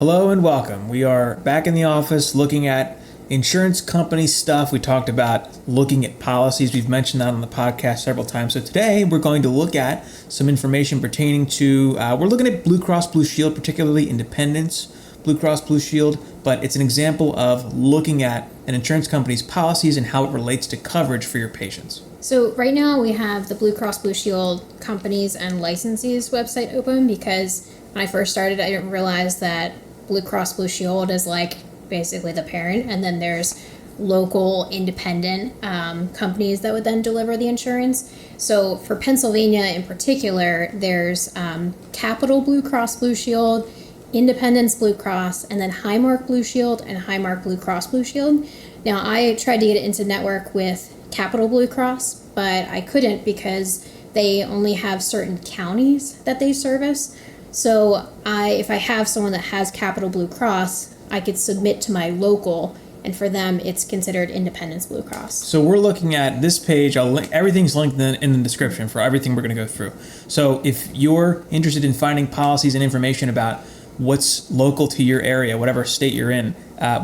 Hello and welcome. We are back in the office looking at insurance company stuff. We talked about looking at policies. We've mentioned that on the podcast several times. So today we're going to look at some information pertaining to, we're looking at Blue Cross Blue Shield, particularly Independence Blue Cross Blue Shield, but it's an example of looking at an insurance company's policies and how it relates to coverage for your patients. So right now we have the Blue Cross Blue Shield companies and licensees website open because when I first started, I didn't realize that Blue Cross Blue Shield is like basically the parent, and then there's local independent companies that would then deliver the insurance. So for Pennsylvania in particular, there's Capital Blue Cross Blue Shield, Independence Blue Cross, and then Highmark Blue Shield and Highmark Blue Cross Blue Shield. Now I tried to get it into network with Capital Blue Cross, but I couldn't because they only have certain counties that they service. So if I have someone that has Capital Blue Cross, I could submit to my local, and for them, it's considered Independence Blue Cross. So we're looking at this page. Everything's linked in the description for everything we're going to go through. So if you're interested in finding policies and information about what's local to your area, whatever state you're in,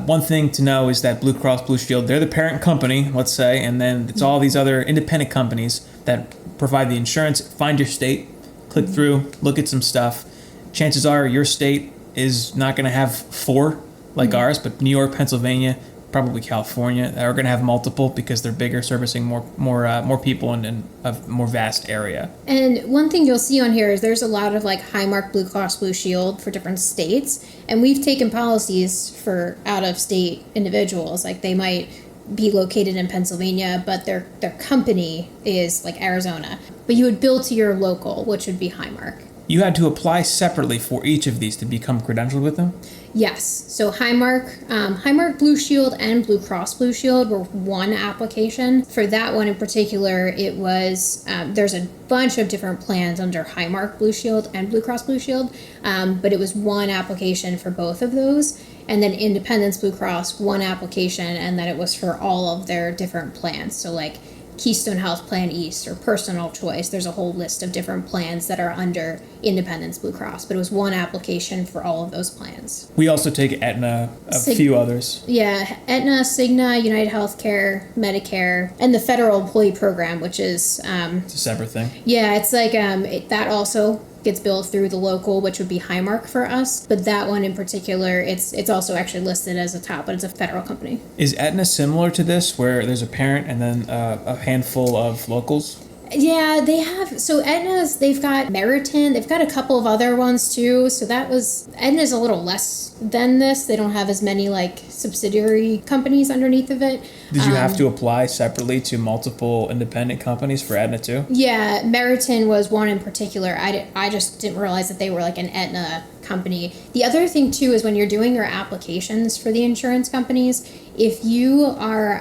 one thing to know is that Blue Cross Blue Shield, they're the parent company, let's say, and then it's all these other independent companies that provide the insurance. Find your state, click through, look at some stuff. Chances are your state is not going to have four like ours, but New York, Pennsylvania, probably California are going to have multiple because they're bigger, servicing more people in a more vast area. And one thing you'll see on here is there's a lot of like Highmark Blue Cross Blue Shield for different states, and we've taken policies for out-of-state individuals. Like they might be located in Pennsylvania, but their company is like Arizona. But you would bill to your local, which would be Highmark. You had to apply separately for each of these to become credentialed with them? Yes. So Highmark Blue Shield and Blue Cross Blue Shield were one application. For that one in particular, it was, there's a bunch of different plans under Highmark Blue Shield and Blue Cross Blue Shield, but it was one application for both of those. And then Independence Blue Cross, one application, and then it was for all of their different plans. So like Keystone Health Plan East or Personal Choice. There's a whole list of different plans that are under Independence Blue Cross, but it was one application for all of those plans. We also take Aetna, few others. Yeah, Aetna, Cigna, United Healthcare, Medicare, and the Federal Employee Program, which is... it's a separate thing. Yeah, it's like that also gets billed through the local, which would be Highmark for us. But that one in particular, it's also actually listed as a top, but it's a federal company. Is Aetna similar to this, where there's a parent and then a handful of locals? Yeah, they have. So Aetna's, they've got Meriton. They've got a couple of other ones too. So Aetna's a little less than this. They don't have as many like subsidiary companies underneath of it. Did you have to apply separately to multiple independent companies for Aetna too? Yeah, Meriton was one in particular. I just didn't realize that they were like an Aetna company. The other thing too is when you're doing your applications for the insurance companies, if you are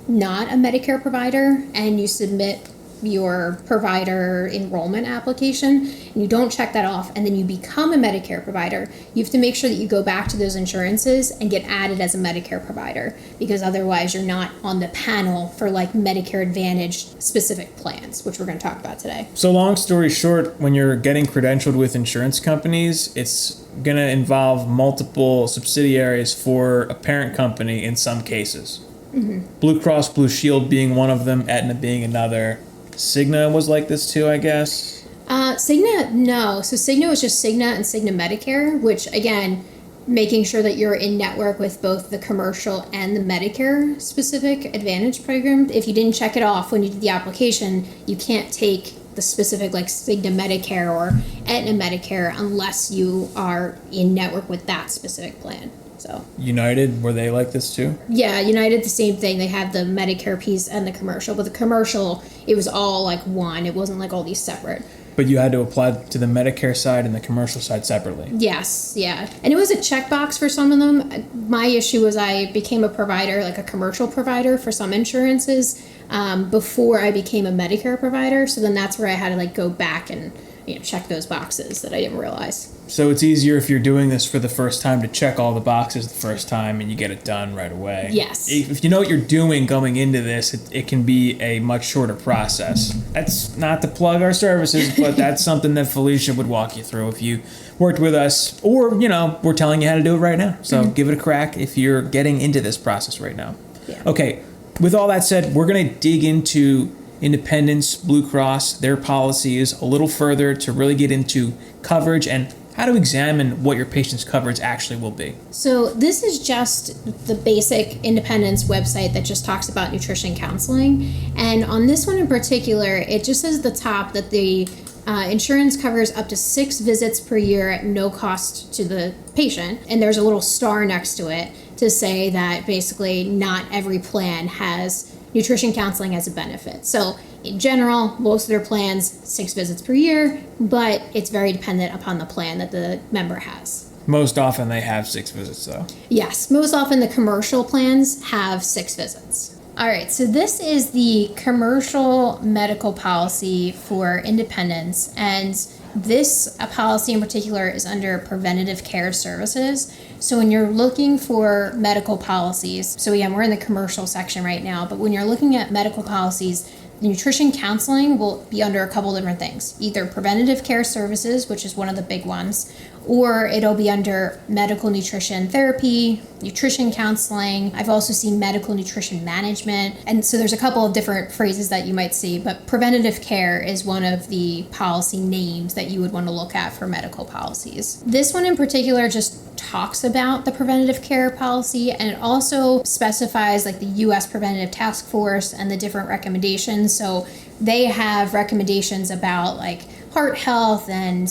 not a Medicare provider and you submit your provider enrollment application and you don't check that off and then you become a Medicare provider, you have to make sure that you go back to those insurances and get added as a Medicare provider, because otherwise you're not on the panel for like Medicare Advantage specific plans, which we're going to talk about today. So long story short, when you're getting credentialed with insurance companies, it's going to involve multiple subsidiaries for a parent company in some cases. Mm-hmm. Blue Cross Blue Shield being one of them, Aetna being another. Cigna was like this too, I guess? Cigna, no. So Cigna was just Cigna and Cigna Medicare, which again, making sure that you're in network with both the commercial and the Medicare specific Advantage program. If you didn't check it off when you did the application, you can't take the specific like Cigna Medicare or Aetna Medicare unless you are in network with that specific plan. So United, were they like this too? Yeah, United, the same thing. They have the Medicare piece and the commercial, but the commercial, it was all like one. It wasn't like all these separate. But you had to apply to the Medicare side and the commercial side separately. Yes, yeah. And it was a checkbox for some of them. My issue was I became a provider, like a commercial provider for some insurances before I became a Medicare provider. So then that's where I had to like go back and check those boxes that I didn't realize. So it's easier if you're doing this for the first time to check all the boxes the first time and you get it done right away. Yes. If you know what you're doing going into this, it can be a much shorter process. That's not to plug our services, but that's something that Felicia would walk you through if you worked with us, or, we're telling you how to do it right now. So give it a crack if you're getting into this process right now. Yeah. Okay, with all that said, we're going to dig into Independence, Blue Cross, their policies a little further to really get into coverage and how to examine what your patient's coverage actually will be. So this is just the basic Independence website that just talks about nutrition counseling. And on this one in particular, it just says at the top that the insurance covers up to 6 visits per year at no cost to the patient. And there's a little star next to it to say that basically not every plan has nutrition counseling as a benefit. So in general, most of their plans, 6 visits per year, but it's very dependent upon the plan that the member has. Most often they have 6 visits though. Yes, most often the commercial plans have 6 visits. All right, so this is the commercial medical policy for Independence, and this policy in particular is under Preventative Care Services. So when you're looking for medical policies, so again, we're in the commercial section right now, but when you're looking at medical policies, nutrition counseling will be under a couple different things. Either Preventative Care Services, which is one of the big ones, or it'll be under medical nutrition therapy, nutrition counseling. I've also seen medical nutrition management. And so there's a couple of different phrases that you might see, but preventative care is one of the policy names that you would want to look at for medical policies. This one in particular just talks about the preventative care policy, and it also specifies like the U.S. Preventative Task Force and the different recommendations. So they have recommendations about like heart health and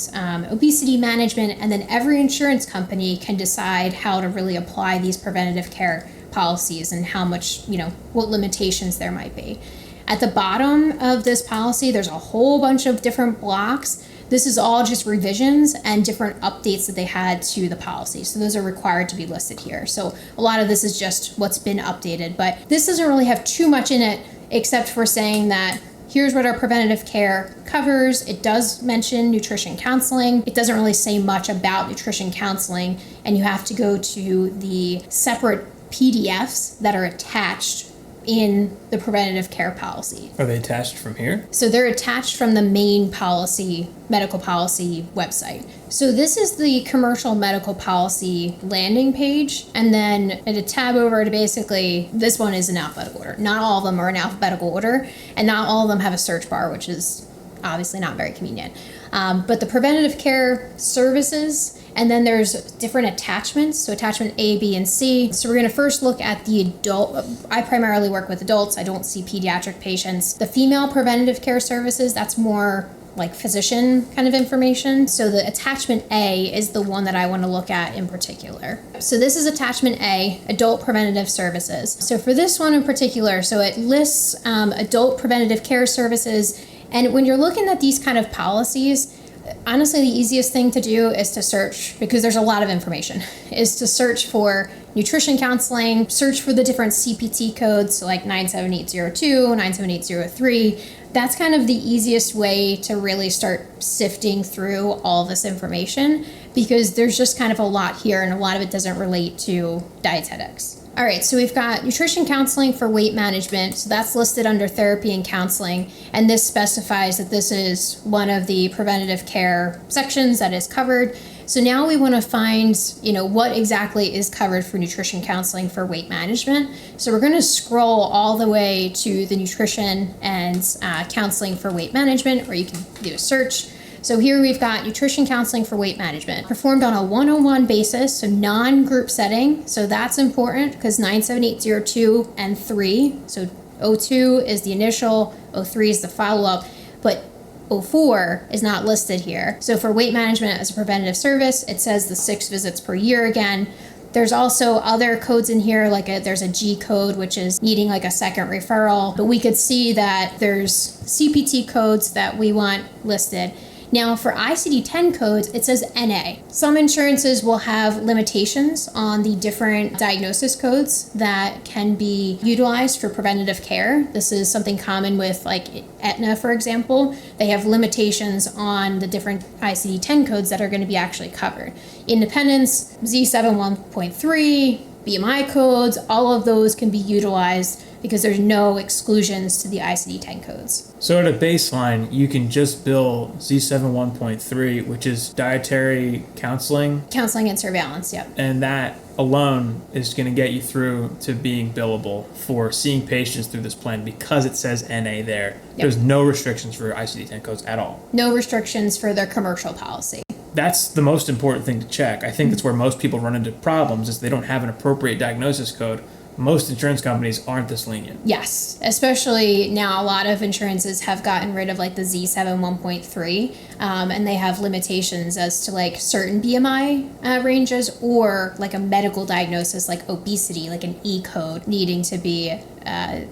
obesity management, and then every insurance company can decide how to really apply these preventative care policies and how much, what limitations there might be. At the bottom of this policy, there's a whole bunch of different blocks. This is all just revisions and different updates that they had to the policy. So those are required to be listed here. So a lot of this is just what's been updated, but this doesn't really have too much in it except for saying that here's what our preventative care covers. It does mention nutrition counseling. It doesn't really say much about nutrition counseling, and you have to go to the separate PDFs that are attached in the preventative care policy. Are they attached from here? So they're attached from the main policy, medical policy website. So this is the commercial medical policy landing page, and then at a tab over to basically, this one is in alphabetical order. Not all of them are in alphabetical order, and not all of them have a search bar, which is obviously not very convenient. But the preventative care services, and then there's different attachments, so attachment A, B, and C. So we're going to first look at the adult. I primarily work with adults. I don't see pediatric patients. The female preventative care services, that's more like physician kind of information. So the attachment A is the one that I want to look at in particular. So this is attachment A, adult preventative services. So for this one in particular, so it lists adult preventative care services. And when you're looking at these kind of policies, honestly, the easiest thing to do is to search, because there's a lot of information, is to search for nutrition counseling, search for the different CPT codes, so like 97802, 97803. That's kind of the easiest way to really start sifting through all this information, because there's just kind of a lot here, and a lot of it doesn't relate to dietetics. All right, so we've got nutrition counseling for weight management. So that's listed under therapy and counseling. And this specifies that this is one of the preventative care sections that is covered. So now we want to find, what exactly is covered for nutrition counseling for weight management. So we're going to scroll all the way to the nutrition and counseling for weight management, or you can do a search. So here we've got nutrition counseling for weight management, performed on a one-on-one basis, so non-group setting. So that's important because 97802 and 3, so 02 is the initial, 03 is the follow-up, but 04 is not listed here. So for weight management as a preventative service, it says the 6 visits per year again. There's also other codes in here, there's a G code, which is needing like a second referral, but we could see that there's CPT codes that we want listed. Now for ICD-10 codes, it says NA. Some insurances will have limitations on the different diagnosis codes that can be utilized for preventative care. This is something common with like Aetna, for example. They have limitations on the different ICD-10 codes that are going to be actually covered. Independence, Z7 1.3, BMI codes, all of those can be utilized because there's no exclusions to the ICD-10 codes. So at a baseline, you can just bill Z7 1.3, which is dietary counseling. Counseling and surveillance, yep. And that alone is going to get you through to being billable for seeing patients through this plan because it says NA there. Yep. There's no restrictions for ICD-10 codes at all. No restrictions for their commercial policy. That's the most important thing to check. I think that's where most people run into problems is they don't have an appropriate diagnosis code. Most insurance companies aren't this lenient. Yes, especially now a lot of insurances have gotten rid of like the Z7 1.3 and they have limitations as to like certain BMI ranges or like a medical diagnosis like obesity, like an E code needing to be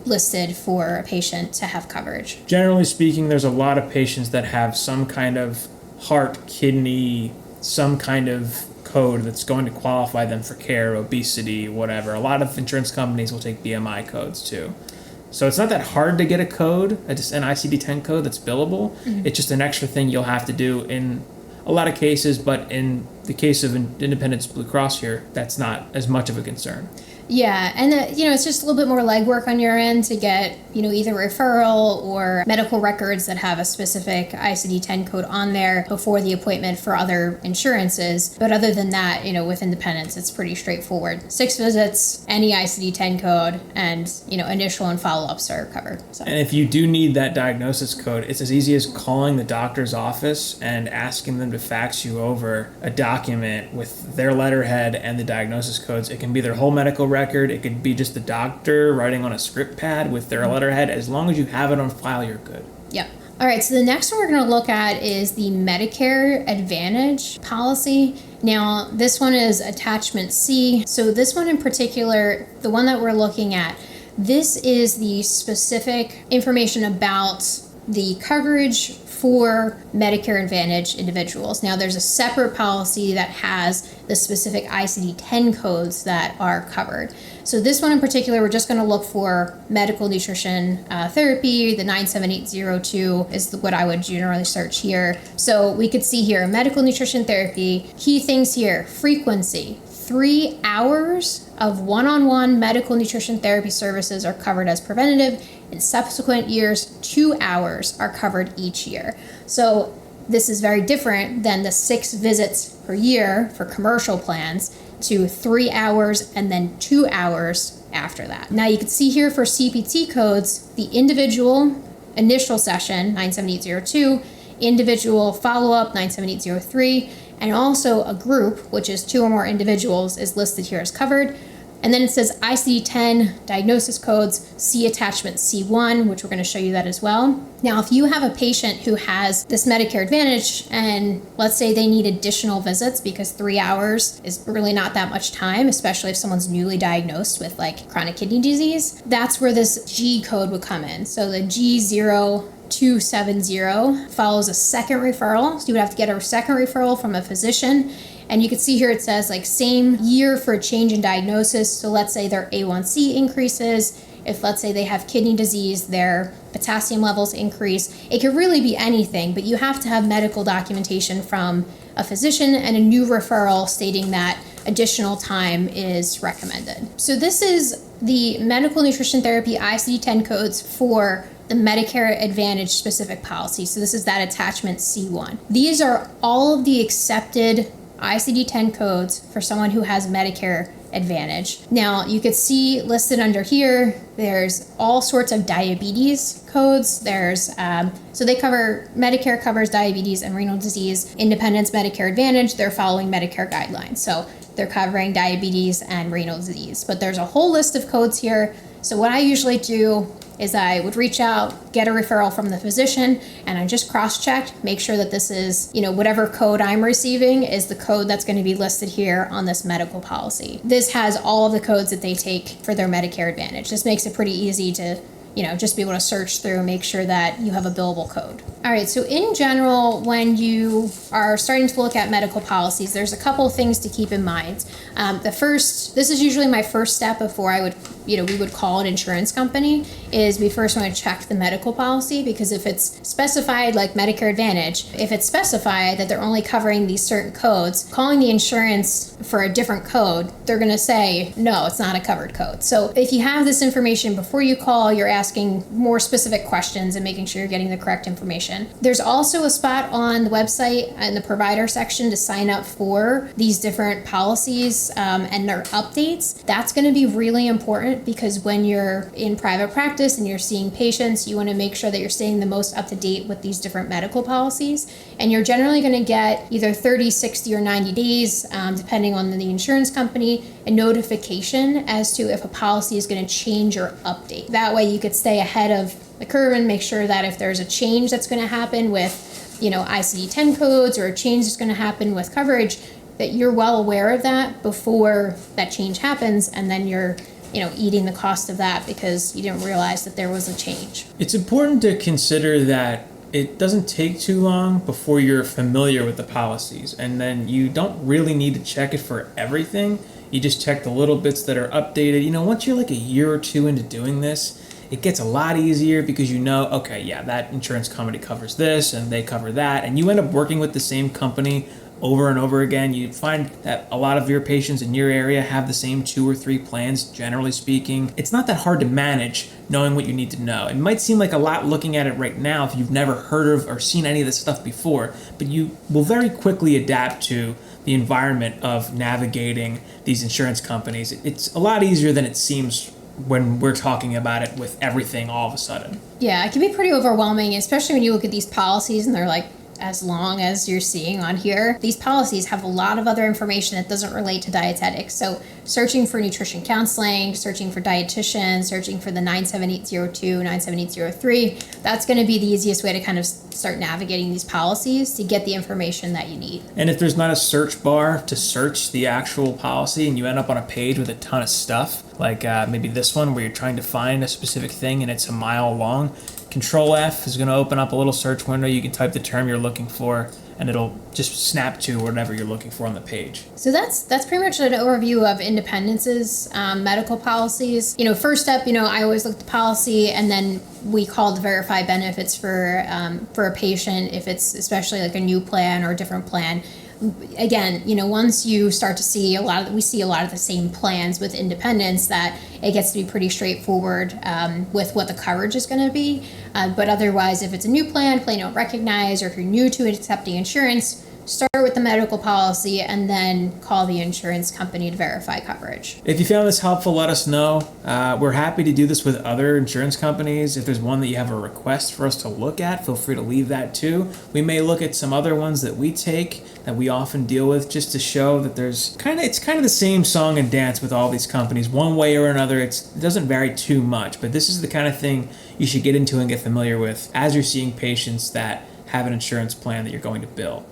listed for a patient to have coverage. Generally speaking, there's a lot of patients that have some kind of heart, kidney, some kind of code that's going to qualify them for care, obesity, whatever. A lot of insurance companies will take BMI codes too. So it's not that hard to get a code, an ICD-10 code that's billable. Mm-hmm. It's just an extra thing you'll have to do in a lot of cases, but in the case of Independence Blue Cross here, that's not as much of a concern. Yeah, and it's just a little bit more legwork on your end to get, either referral or medical records that have a specific ICD-10 code on there before the appointment for other insurances. But other than that, with Independence, it's pretty straightforward. 6 visits, any ICD-10 code, and, initial and follow-ups are covered. So. And if you do need that diagnosis code, it's as easy as calling the doctor's office and asking them to fax you over a document with their letterhead and the diagnosis codes. It can be their whole medical record. It could be just the doctor writing on a script pad with their letterhead. As long as you have it on file, you're good. Yep. All right, so the next one we're going to look at is the Medicare Advantage policy. Now, this one is attachment C. So this one in particular, the one that we're looking at, this is the specific information about the coverage for Medicare Advantage individuals. Now, there's a separate policy that has the specific ICD-10 codes that are covered. So this one in particular, we're just going to look for medical nutrition therapy. The 97802 is what I would generally search here. So we could see here, medical nutrition therapy. Key things here, frequency. 3 hours of one-on-one medical nutrition therapy services are covered as preventative. In subsequent years, 2 hours are covered each year. So this is very different than the 6 visits per year for commercial plans to 3 hours and then 2 hours after that. Now you can see here for CPT codes, the individual initial session, 97802, individual follow-up, 97803, and also a group, which is 2 or more individuals, is listed here as covered. And then it says ICD-10 diagnosis codes, see attachment C1, which we're going to show you that as well. Now, if you have a patient who has this Medicare Advantage and let's say they need additional visits because 3 hours is really not that much time, especially if someone's newly diagnosed with like chronic kidney disease, that's where this G code would come in. So the G0270 follows a second referral. So you would have to get a second referral from a physician. And you can see here it says like same year for a change in diagnosis. So let's say their A1C increases. If let's say they have kidney disease, their potassium levels increase. It could really be anything, but you have to have medical documentation from a physician and a new referral stating that additional time is recommended. So this is the medical nutrition therapy ICD-10 codes for the Medicare Advantage specific policy. So this is that attachment C1. These are all of the accepted ICD-10 codes for someone who has Medicare Advantage. Now, you could see listed under here, there's all sorts of diabetes codes. There's, so they cover, Medicare covers diabetes and renal disease. Independence Medicare Advantage, they're following Medicare guidelines. So they're covering diabetes and renal disease. But there's a whole list of codes here. So what I usually do is I would reach out, get a referral from the physician, and I just cross-check, make sure that this is, whatever code I'm receiving is the code that's going to be listed here on this medical policy. This has all of the codes that they take for their Medicare Advantage. This makes it pretty easy to just be able to search through, make sure that you have a billable code. All right, so in general, when you are starting to look at medical policies, there's a couple of things to keep in mind. This is usually my first step before I would, we would call an insurance company, is we first want to check the medical policy, because if it's specified like Medicare Advantage, if it's specified that they're only covering these certain codes, calling the insurance for a different code, they're going to say, no, it's not a covered code. So if you have this information before you call, you're asking more specific questions and making sure you're getting the correct information. There's also a spot on the website in the provider section to sign up for these different policies and their updates. That's going to be really important, because when you're in private practice and you're seeing patients, you want to make sure that you're staying the most up to date with these different medical policies. And you're generally going to get either 30, 60, or 90 days, depending on the insurance company, a notification as to if a policy is going to change or update. That way you could stay ahead of the curve and make sure that if there's a change that's going to happen with, ICD-10 codes, or a change that's going to happen with coverage, that you're well aware of that before that change happens, and then you're eating the cost of that because you didn't realize that there was a change. It's important to consider that it doesn't take too long before you're familiar with the policies, and then you don't really need to check it for everything. You just check the little bits that are updated. Once you're like a year or two into doing this, it gets a lot easier, because okay, yeah, that insurance company covers this and they cover that, and you end up working with the same company over and over again. You find that a lot of your patients in your area have the same 2 or 3 plans, generally speaking. It's not that hard to manage knowing what you need to know. It might seem like a lot looking at it right now if you've never heard of or seen any of this stuff before, but you will very quickly adapt to the environment of navigating these insurance companies. It's a lot easier than it seems when we're talking about it with everything all of a sudden. Yeah, it can be pretty overwhelming, especially when you look at these policies and they're like as long as you're seeing on here. These policies have a lot of other information that doesn't relate to dietetics. So searching for nutrition counseling, searching for dietitian, searching for the 97802, 97803, that's going to be the easiest way to kind of start navigating these policies to get the information that you need. And if there's not a search bar to search the actual policy and you end up on a page with a ton of stuff, like maybe this one where you're trying to find a specific thing and it's a mile long, Control F is going to open up a little search window. You can type the term you're looking for, and it'll just snap to whatever you're looking for on the page. So that's pretty much an overview of Independence's medical policies. First step, I always look at the policy, and then we call to verify benefits for a patient if it's especially like a new plan or a different plan. Again, once you start to see we see a lot of the same plans with Independence, that it gets to be pretty straightforward with what the coverage is going to be. But otherwise, if it's a new plan you don't recognize, or if you're new to accepting insurance, start with the medical policy and then call the insurance company to verify coverage. If you found this helpful, let us know. We're happy to do this with other insurance companies. If there's one that you have a request for us to look at, feel free to leave that too. We may look at some other ones that we take that we often deal with, just to show that it's kind of the same song and dance with all these companies. One way or another, it doesn't vary too much, but this is the kind of thing you should get into and get familiar with as you're seeing patients that have an insurance plan that you're going to bill.